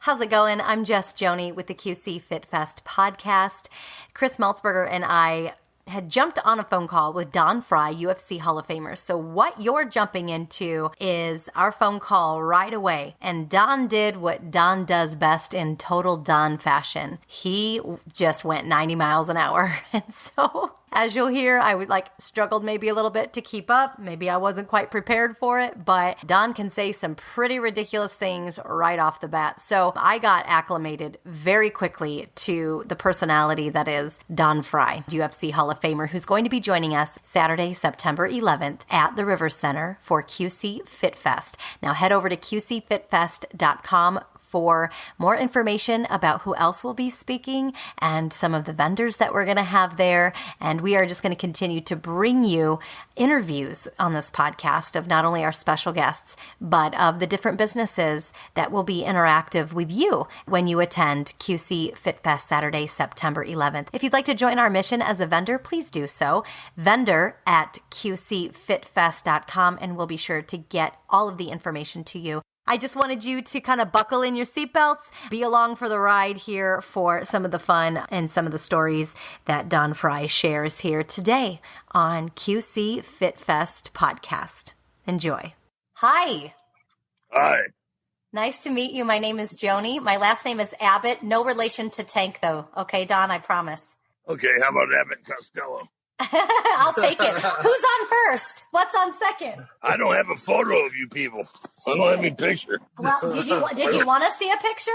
How's it going? I'm Jess Joni with the QC Fit Fest podcast. Chris Maltsburger and I had jumped on a phone call with Don Frye, UFC Hall of Famer. So what you're jumping into is our phone call right away. And Don did what Don does best in total Don fashion. He just went 90 miles an hour. And so, as you'll hear, I struggled maybe a little bit to keep up. Maybe I wasn't quite prepared for it, but Don can say some pretty ridiculous things right off the bat. So I got acclimated very quickly to the personality that is Don Frye, UFC Hall of Famer, who's going to be joining us Saturday, September 11th at the River Center for QC Fit Fest. Now head over to qcfitfest.com for more information about who else will be speaking and some of the vendors that we're going to have there. And we are just going to continue to bring you interviews on this podcast of not only our special guests, but of the different businesses that will be interactive with you when you attend QC Fit Fest Saturday, September 11th. If you'd like to join our mission as a vendor, please do so. Vendor at qcfitfest.com, and we'll be sure to get all of the information to you. I just wanted you to kind of buckle in your seatbelts, be along for the ride here for some of the fun and some of the stories that Don Frye shares here today on QC Fit Fest podcast. Enjoy. Hi. Hi. Nice to meet you. My name is Joni. My last name is Abbott. No relation to Tank, though. Okay, Don, I promise. Okay, how about Abbott Costello? I'll take it. Who's on first? What's on second? I don't have a photo of you people. I don't have any picture. Well, did you want to see a picture?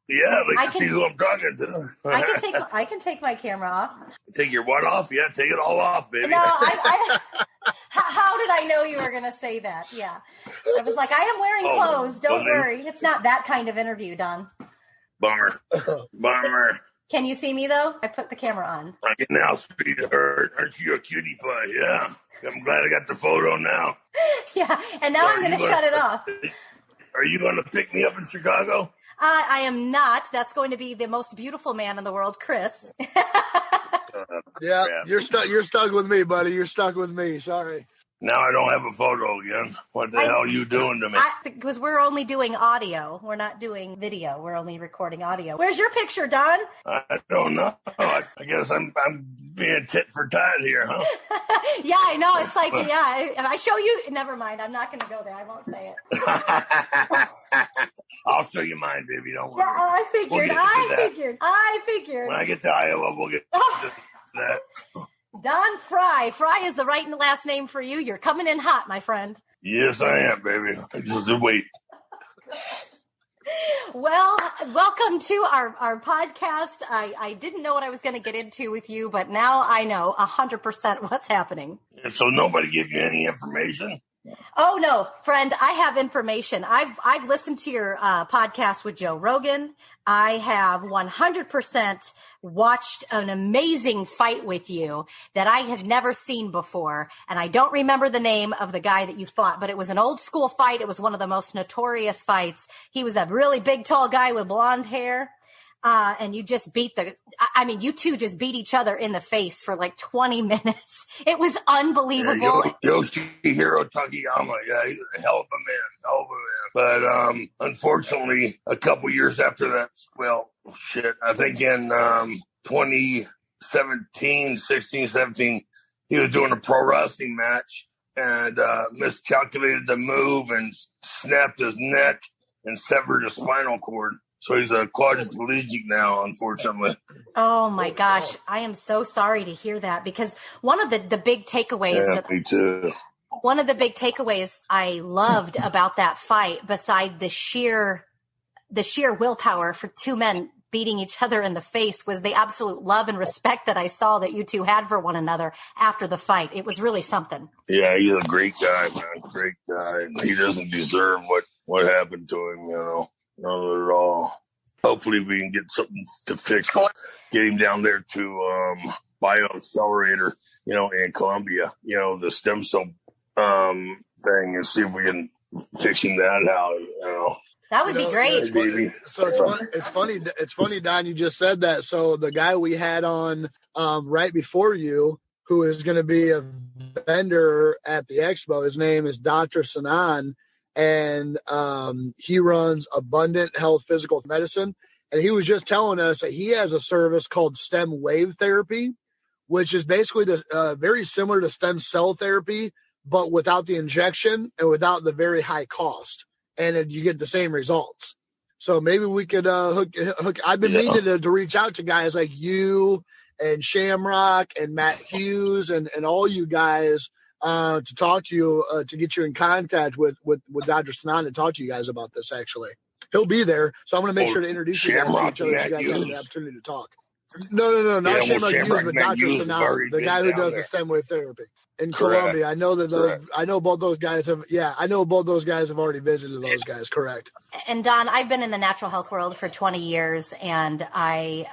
Yeah, I'd like to see who I'm talking to. I can take my camera off. Take your what off? Yeah, take it all off, baby. No, how did I know you were going to say that? Yeah. I was like, I am wearing clothes. Don't worry. It's not that kind of interview, Don. Bummer. Can you see me, though? I put the camera on. I can now see her. Aren't you a cutie pie? Yeah. I'm glad I got the photo now. Yeah, and now I'm going to shut it off. Are you going to pick me up in Chicago? I am not. That's going to be the most beautiful man in the world, Chris. Yeah, you're stuck with me, buddy. You're stuck with me. Sorry. Now I don't have a photo again. What the hell are you doing to me? Because we're only doing audio. We're not doing video. We're only recording audio. Where's your picture, Don? I don't know. I guess I'm being tit for tat here, huh? Yeah, I know. It's like, yeah, if I show you, never mind. I'm not going to go there. I won't say it. I'll show you mine, baby. Don't worry. Yeah, I figured. When I get to Iowa, we'll get to that. Don Frye. Frye is the right and last name for you. You're coming in hot, my friend. Yes, I am, baby. Just wait. Well, welcome to our podcast. I didn't know what I was going to get into with you, but now I know 100% what's happening. So nobody gave you any information? Oh, no, friend, I have information. I've listened to your podcast with Joe Rogan. I have 100% watched an amazing fight with you that I have never seen before. And I don't remember the name of the guy that you fought, but it was an old school fight. It was one of the most notorious fights. He was a really big, tall guy with blonde hair. And you just you two just beat each other in the face for like 20 minutes. It was unbelievable. Yeah, Yoshihiro Takayama. Yeah, he's a hell of a man. But, unfortunately, a couple years after that, I think in, 16, 17, he was doing a pro wrestling match and, miscalculated the move and snapped his neck and severed his spinal cord. So he's a quadriplegic now, unfortunately. Oh, my gosh. I am so sorry to hear that because one of the big takeaways. Me too. One of the big takeaways I loved about that fight, beside the sheer willpower for two men beating each other in the face, was the absolute love and respect that I saw that you two had for one another after the fight. It was really something. Yeah, he's a great guy, man. Great guy. He doesn't deserve what happened to him, Not at all. Hopefully we can get something to fix him. Get him down there to BioAccelerator, in Colombia, the stem cell thing, and see if we can fix him that out, That would be great. So it's funny, Don, you just said that. So the guy we had on right before you, who is going to be a vendor at the expo, his name is Dr. Sanan. and he runs Abundant Health Physical Medicine. And he was just telling us that he has a service called STEM Wave Therapy, which is basically very similar to stem cell therapy, but without the injection and without the very high cost. And you get the same results. So maybe we could hook. I've been meaning to reach out to guys like you and Shamrock and Matt Hughes and all you guys to talk to you, to get you in contact with Dr. Sanan and talk to you guys about this, actually. He'll be there, so I'm going to make sure to introduce you guys to each other so you guys have the opportunity to talk. No, not Shamrock Hughes, but Dr. Sanan, the guy who does the STEM wave therapy in Colombia. I know that I know both those guys have. Yeah, I know both those guys have already visited those guys. Correct. And Don, I've been in the natural health world for 20 years, and I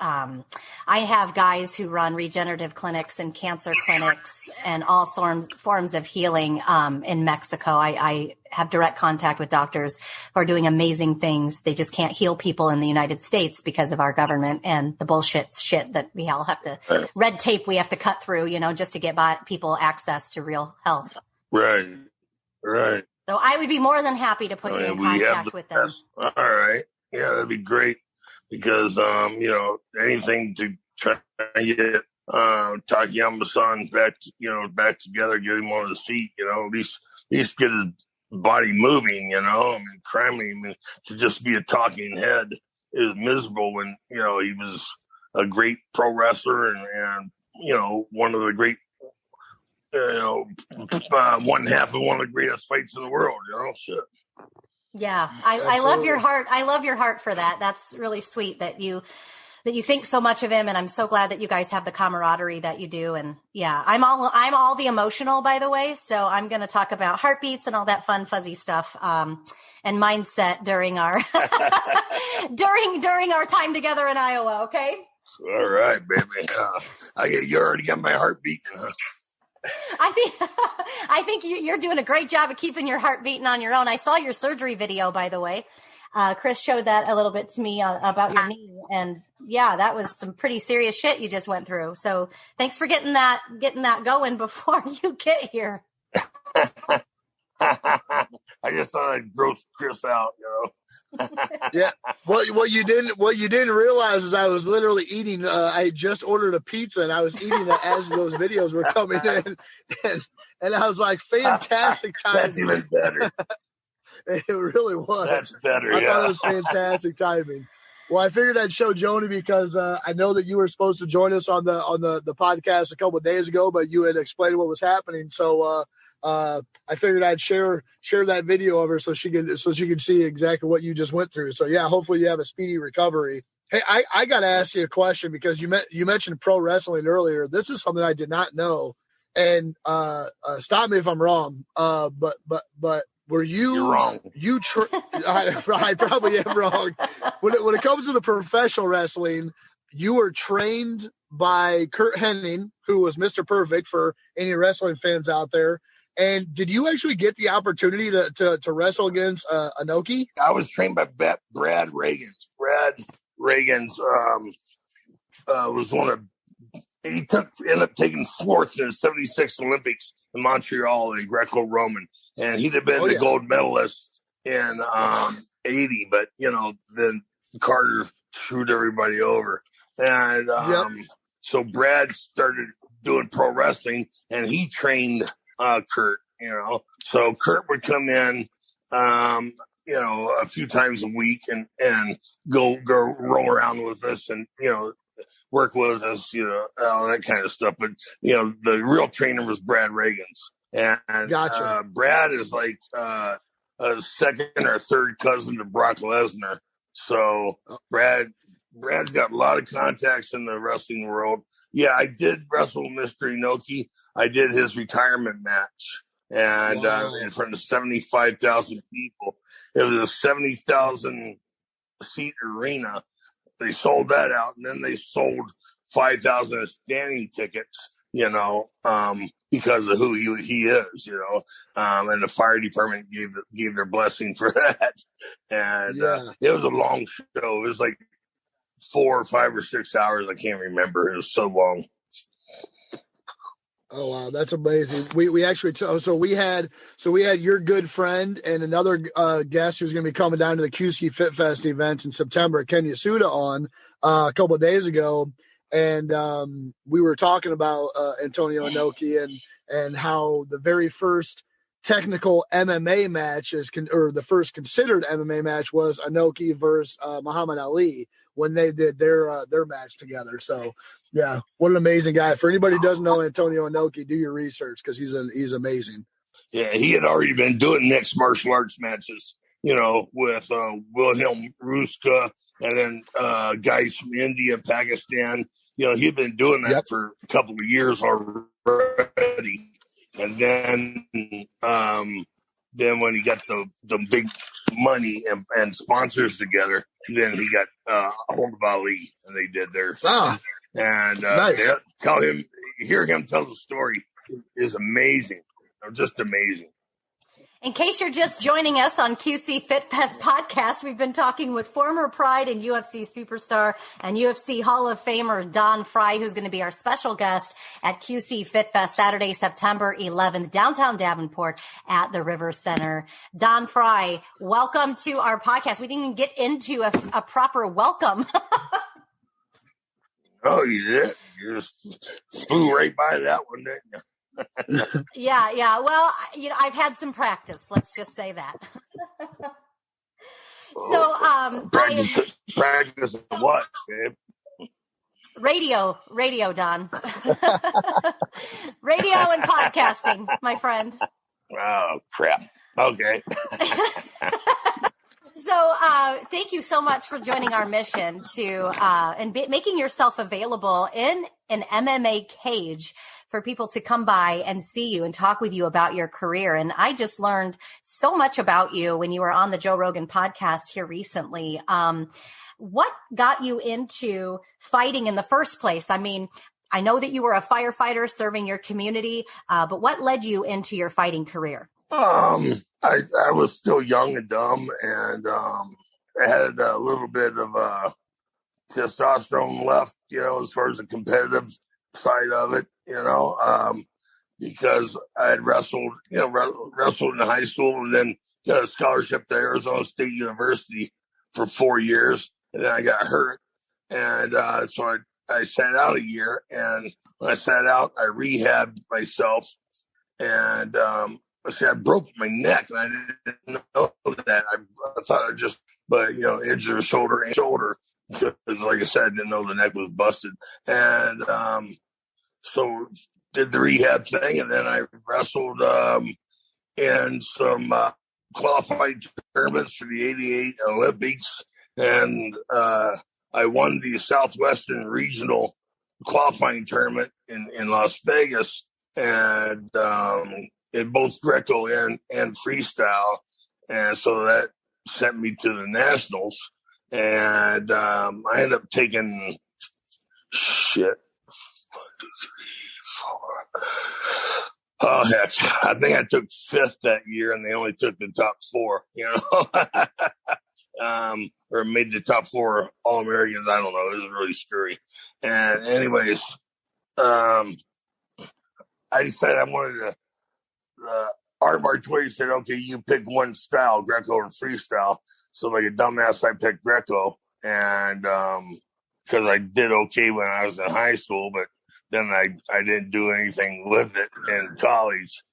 have guys who run regenerative clinics and cancer clinics and all forms of healing in Mexico. I have direct contact with doctors who are doing amazing things. They just can't heal people in the United States because of our government and the shit that we all have to, red tape we have to cut through, just to get people access to real health. Right. So I would be more than happy to put you in contact with them. All right. Yeah, that'd be great because, anything to try to get Takayama-san back together, get him on his feet, at least get his body moving, to just be a talking head is miserable when, he was a great pro wrestler and one of the great, one half of one of the greatest fights in the world, shit. Yeah. I love your heart. I love your heart for that. That's really sweet that you think so much of him. And I'm so glad that you guys have the camaraderie that you do. And yeah, I'm all the emotional, by the way. So I'm going to talk about heartbeats and all that fun, fuzzy stuff, and mindset during our, during our time together in Iowa. Okay. All right, baby. You already got my heartbeat. I think you're doing a great job of keeping your heart beating on your own. I saw your surgery video, by the way. Chris showed that a little bit to me about your knee, and yeah, that was some pretty serious shit you just went through. So thanks for getting that going before you get here. I just thought I'd gross Chris out, Yeah. What you didn't realize is I was literally eating. I just ordered a pizza and I was eating that as those videos were coming in, and I was like, fantastic timing. That's even better. It really was. That's better. I thought it was fantastic timing. Well, I figured I'd show Joni because I know that you were supposed to join us on the podcast a couple of days ago, but you had explained what was happening. So I figured I'd share that video of her so she could see exactly what you just went through. So yeah, hopefully you have a speedy recovery. Hey, I got to ask you a question because you mentioned pro wrestling earlier. This is something I did not know, and stop me if I'm wrong. But were you? You're wrong. I probably am wrong. When it comes to the professional wrestling, you were trained by Kurt Hennig, who was Mr. Perfect for any wrestling fans out there. And did you actually get the opportunity to wrestle against Inoki? I was trained by Brad Reagans. Brad Reagans was one of ended up taking fourth in the '76 Olympics in Montreal in Greco-Roman, and he'd have been the gold medalist in '80. But then Carter screwed everybody over, and so Brad started doing pro wrestling, and he trained Kurt. So Kurt would come in, a few times a week and go roll around with us and work with us, all that kind of stuff. But the real trainer was Brad Reagans, and gotcha. Brad is like a second or third cousin to Brock Lesnar. So Brad's got a lot of contacts in the wrestling world. Yeah, I did wrestle Mr. Inoki. I did his retirement match, and in front of 75,000 people. It was a 70,000 seat arena. They sold that out, and then they sold 5,000 standing tickets, because of who he is, and the fire department gave their blessing for that. And it was a long show. It was like 4 or 5 or 6 hours. I can't remember. It was so long. Oh wow, that's amazing. We actually so we had your good friend and another guest who's going to be coming down to the QC Fit Fest event in September, Ken Yasuda, on a couple of days ago, and we were talking about Antonio Inoki and how the very first technical MMA match or the first considered MMA match was Inoki versus Muhammad Ali when they did their match together. So yeah, what an amazing guy. For anybody who doesn't know Antonio Inoki, do your research because he's amazing. Yeah, he had already been doing mixed martial arts matches, with Wilhelm Ruska and then guys from India, Pakistan. He'd been doing that for a couple of years already. And then when he got the big money and sponsors together, then he got a hold of Ali, and they did their thing. And nice. Hear him tell the story is amazing. Just amazing. In case you're just joining us on QC Fit Fest podcast, we've been talking with former Pride and UFC superstar and UFC Hall of Famer Don Frye, who's going to be our special guest at QC Fit Fest Saturday, September 11th, downtown Davenport at the River Center. Don Frye, welcome to our podcast. We didn't even get into a proper welcome. Oh, you did? You just flew right by that one, didn't you? Yeah. Well, I've had some practice. Let's just say that. Practice what, babe? Radio, Don. Radio and podcasting, my friend. Oh, crap. Okay. So thank you so much for joining our mission making yourself available in an MMA cage for people to come by and see you and talk with you about your career. And I just learned so much about you when you were on the Joe Rogan podcast here recently. What got you into fighting in the first place? I mean, I know that you were a firefighter serving your community, but what led you into your fighting career? I was still young and dumb, and I had a little bit of testosterone left, as far as the competitive side of it, because I had wrestled in high school and then got a scholarship to Arizona State University for 4 years, and then I got hurt, and so I sat out a year, and when I sat out, I rehabbed myself, and I broke my neck, and I didn't know that. I thought I just, injured shoulder. Because, like I said, I didn't know the neck was busted. And so did the rehab thing, and then I wrestled in some qualified tournaments for the '88 Olympics, and I won the Southwestern Regional qualifying tournament in Las Vegas, and in both Greco and freestyle, and so that sent me to the nationals, and I ended up taking 1, 2, 3, 4. Oh heck, I think I took 5th that year, and they only took the top 4. Or made the top 4 All-Americans. I don't know. It was really scary. And anyways, I decided I wanted to. Art Martoya said, okay, you pick one style, Greco or freestyle. So like a dumbass, I picked Greco, and because I did okay when I was in high school, but then I didn't do anything with it in college,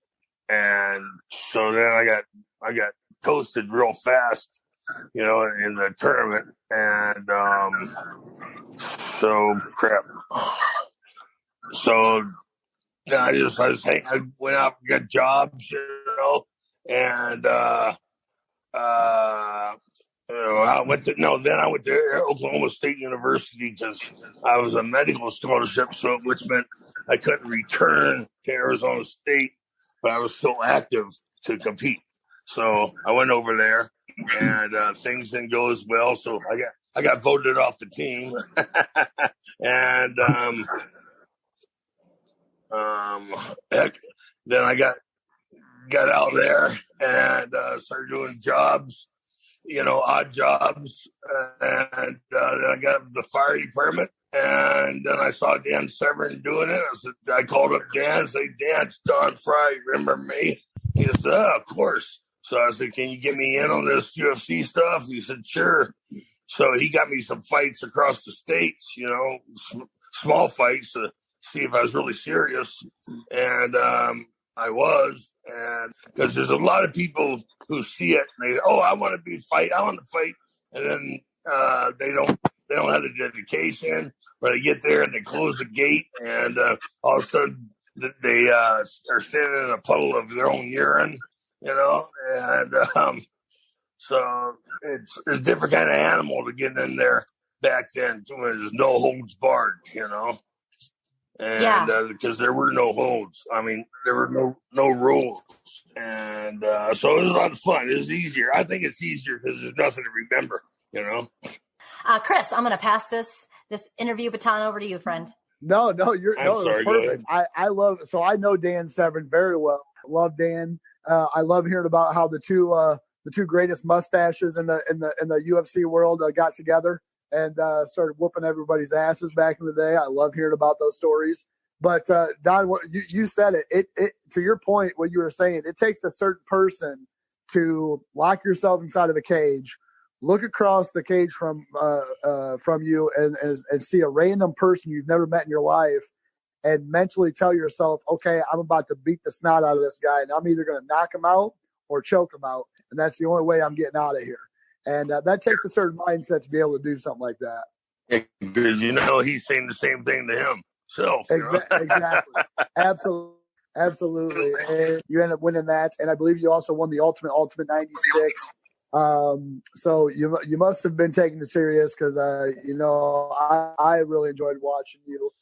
and so then I got toasted real fast, in the tournament, and so crap. So I went out and got jobs, and I went to Oklahoma State University because I was a medical scholarship, which meant I couldn't return to Arizona State, but I was still active to compete. So I went over there, and things didn't go as well. So I got voted off the team, and then I got out there and started doing jobs, odd jobs. And then I got the fire department. And then I saw Dan Severn doing it. I called up Dan and said, Dan, it's Don Frye. Remember me? He said, of course. So I said, can you get me in on this UFC stuff? He said, sure. So he got me some fights across the states, small fights to see if I was really serious. And I was. And because there's a lot of people who see it and they, I want to fight. And then they don't have the dedication. But they get there and they close the gate, and all of a sudden they are standing in a puddle of their own urine, and so it's a different kind of animal to get in there back then when there's no holds barred, and because there were no holds. I mean, there were no rules, and so it was a lot of fun. It was easier. I think it's easier because there's nothing to remember, Chris, I'm going to pass this interview baton over to you, friend. No, you're sorry, perfect. I love, so I know Dan Severn very well. I love Dan. I love hearing about how the two greatest mustaches in the UFC world got together and started whooping everybody's asses back in the day. I love hearing about those stories. But Don, what you said it to your point, what you were saying, it takes a certain person to lock yourself inside of a cage, look across the cage from you and see a random person you've never met in your life and mentally tell yourself, okay, I'm about to beat the snot out of this guy and I'm either going to knock him out or choke him out. And that's the only way I'm getting out of here. And that takes a certain mindset to be able to do something like that. Because, he's saying the same thing to himself. Exactly. Absolutely. And you end up winning that. And I believe you also won the Ultimate 96. So you must have been taking it serious because I really enjoyed watching you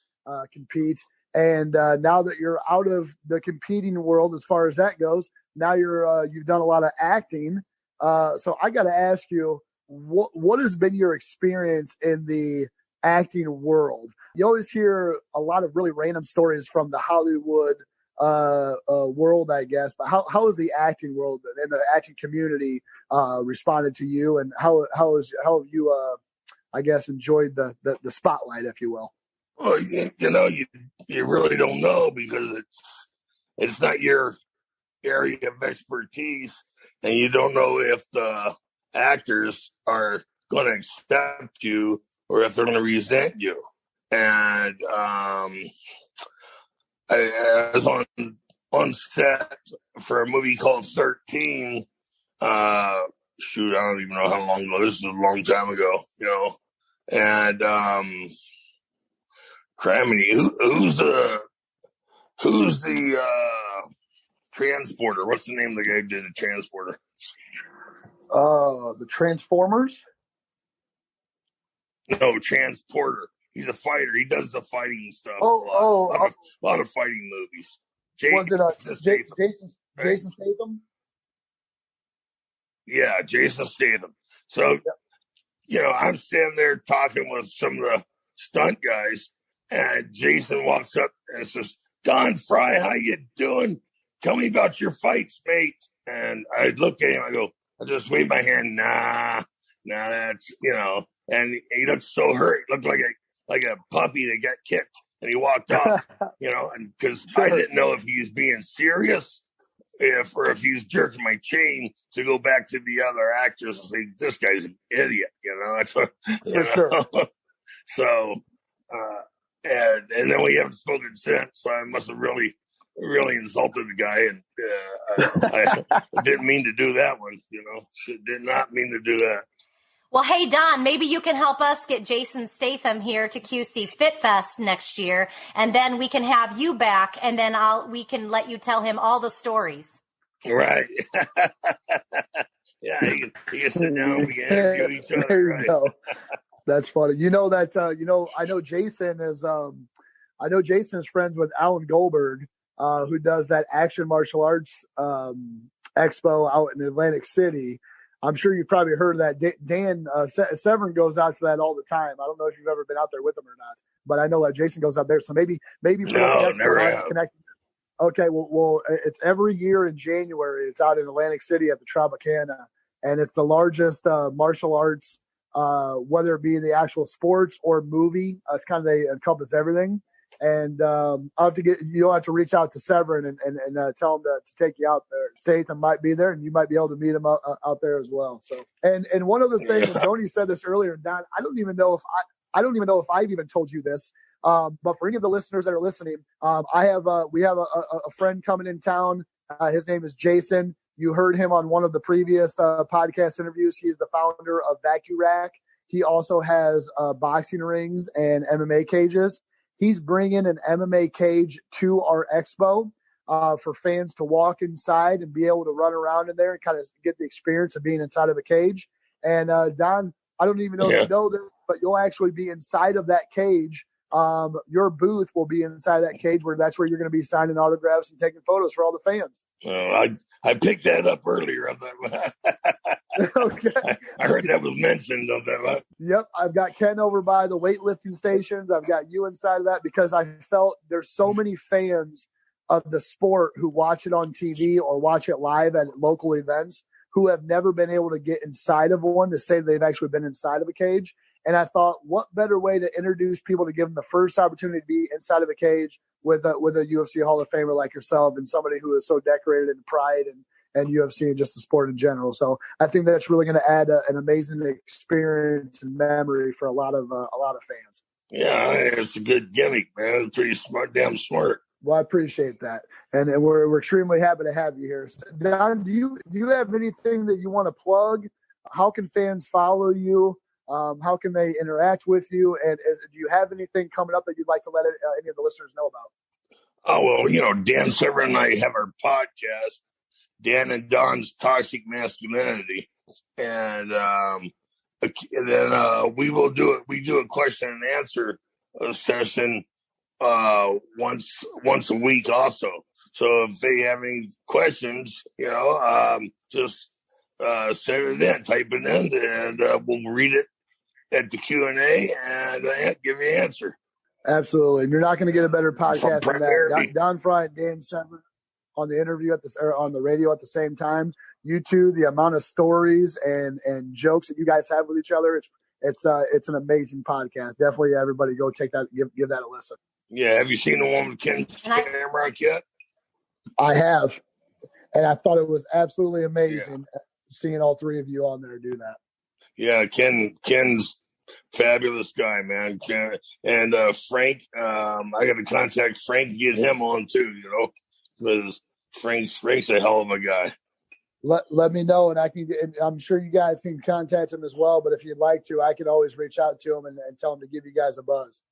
compete. And now that you're out of the competing world as far as that goes, now you've done a lot of acting. So I got to ask you, what has been your experience in the acting world? You always hear a lot of really random stories from the Hollywood world, I guess. But how has the acting world and the acting community responded to you, and how have you I guess enjoyed the spotlight, if you will? Well, you really don't know because it's not your area of expertise, and you don't know if the actors are going to accept you or if they're going to resent you. And I was on set for a movie called 13. I don't even know how long ago. This is a long time ago, And criminy, who's the transporter? What's the name of the guy who did the transporter? The Transformers? No, transporter. He's a fighter. He does the fighting stuff. A lot of fighting movies. Jason Statham? Yeah, Jason Statham. So, I'm standing there talking with some of the stunt guys, and Jason walks up and says, Don Frye, how you doing? Tell me about your fights, mate. And I look at him, I just wave my hand, nah, that's, and he looked so hurt. He looked like a puppy that got kicked, and he walked off, and because I didn't know if he was being serious, or if he was jerking my chain to go back to the other actors and say, this guy's an idiot, Sure. So, and then we haven't spoken since, so I must have really insulted the guy, and I didn't mean to do that one, did not mean to do that. Well, hey, Don, maybe you can help us get Jason Statham here to QC Fit Fest next year, and then we can have you back, and then we can let you tell him all the stories. Right. Yeah, you can sit down, we can interview each other. There you right? go. That's funny. I know Jason is friends with Alan Goldberg, who does that action martial arts expo out in Atlantic City. I'm sure you've probably heard of that. Dan Severn goes out to that all the time. I don't know if you've ever been out there with him or not, but I know that Jason goes out there. So maybe for no, never have. Connected. Okay, well, it's every year in January. It's out in Atlantic City at the Tropicana, and it's the largest martial arts, whether it be the actual sports or movie. It's kind of, they encompass everything. And you'll have to reach out to Severin and tell him to take you out there. Statham might be there, and you might be able to meet him out there as well. So, and one other thing, and Joni said this earlier, Don, I don't even know if I've even told you this. But for any of the listeners that are listening, we have a friend coming in town. His name is Jason. You heard him on one of the previous podcast interviews. He is the founder of VacuRack. He also has boxing rings and MMA cages. He's bringing an MMA cage to our expo for fans to walk inside and be able to run around in there and kind of get the experience of being inside of a cage. And Don, I don't even know if you know this, but you'll actually be inside of that cage. Your booth will be inside that cage, that's where you're going to be signing autographs and taking photos for all the fans. I picked that up earlier. Okay. I heard that was mentioned of that. Yep. I've got Ken over by the weightlifting stations. I've got you inside of that because I felt there's so many fans of the sport who watch it on TV or watch it live at local events who have never been able to get inside of one to say they've actually been inside of a cage. And I thought, what better way to introduce people to give them the first opportunity to be inside of a cage with a UFC Hall of Famer like yourself and somebody who is so decorated in pride and UFC and just the sport in general. So I think that's really going to add an amazing experience and memory for a lot of fans. Yeah, it's a good gimmick, man. It's pretty smart, damn smart. Well, I appreciate that, and we're extremely happy to have you here. Don, do you have anything that you want to plug? How can fans follow you? How can they interact with you? And do you have anything coming up that you'd like to let any of the listeners know about? Oh, well, Dan Severin and I have our podcast, Dan and Don's Toxic Masculinity. And then we will do it. We do a question and answer session once a week also. So if they have any questions, just send it in, type it in, and we'll read it at the Q&A and give you an answer. Absolutely. And you're not going to get a better podcast than that. Don Frye and Dan Severin on the interview on the radio at the same time. You two, the amount of stories and jokes that you guys have with each other, it's an amazing podcast. Definitely everybody go take that, give that a listen. Yeah. Have you seen the one with Ken Shamrock yet? I have. And I thought it was absolutely amazing seeing all three of you on there do that. Yeah, Ken's fabulous guy, man. And Frank, I got to contact Frank, get him on too, because Frank's a hell of a guy. Let me know, and I'm sure you guys can contact him as well. But if you'd like to, I could always reach out to him and tell him to give you guys a buzz.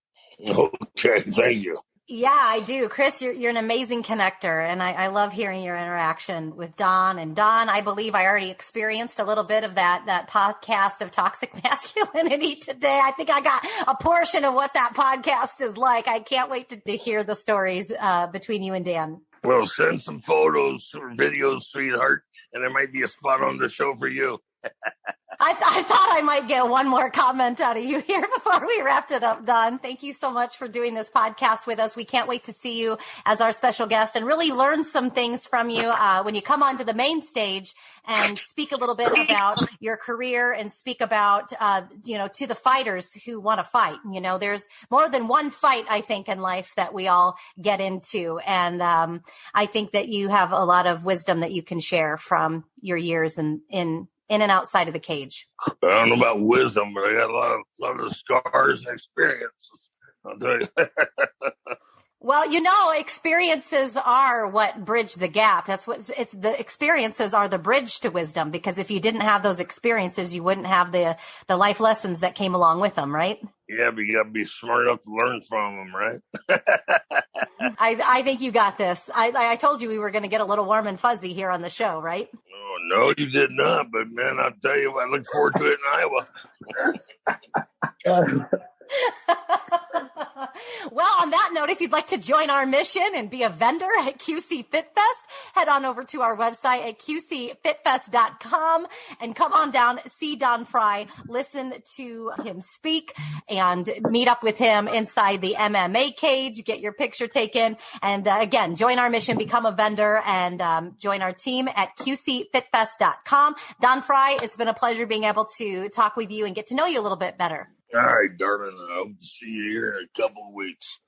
Okay, thank you. Yeah, I do. Chris, you're an amazing connector, and I love hearing your interaction with Don. And Don, I believe I already experienced a little bit of that podcast of toxic masculinity today. I think I got a portion of what that podcast is like. I can't wait to hear the stories between you and Dan. Well, send some photos or videos, sweetheart, and there might be a spot on the show for you. I thought I might get one more comment out of you here before we wrapped it up, Don. Thank you so much for doing this podcast with us. We can't wait to see you as our special guest and really learn some things from you when you come onto the main stage and speak a little bit about your career and speak about, to the fighters who want to fight. There's more than one fight, I think, in life that we all get into. And I think that you have a lot of wisdom that you can share from your years in and outside of the cage. I don't know about wisdom, but I got a lot of scars and experiences. I'll tell you. Well, experiences are what bridge the gap. That's the experiences are the bridge to wisdom, because if you didn't have those experiences, you wouldn't have the life lessons that came along with them, right? Yeah, but you got to be smart enough to learn from them, right? I think you got this. I told you we were going to get a little warm and fuzzy here on the show, right? Oh, no, you did not. But, man, I'll tell you, I look forward to it in Iowa. Well, on that note, if you'd like to join our mission and be a vendor at QC Fit Fest, head on over to our website at qcfitfest.com and come on down, see Don Frye, listen to him speak, and meet up with him inside the MMA cage, get your picture taken, and again, join our mission, become a vendor, and join our team at qcfitfest.com. Don Frye, it's been a pleasure being able to talk with you and get to know you a little bit better. All right, darling. I hope to see you here in a couple of weeks.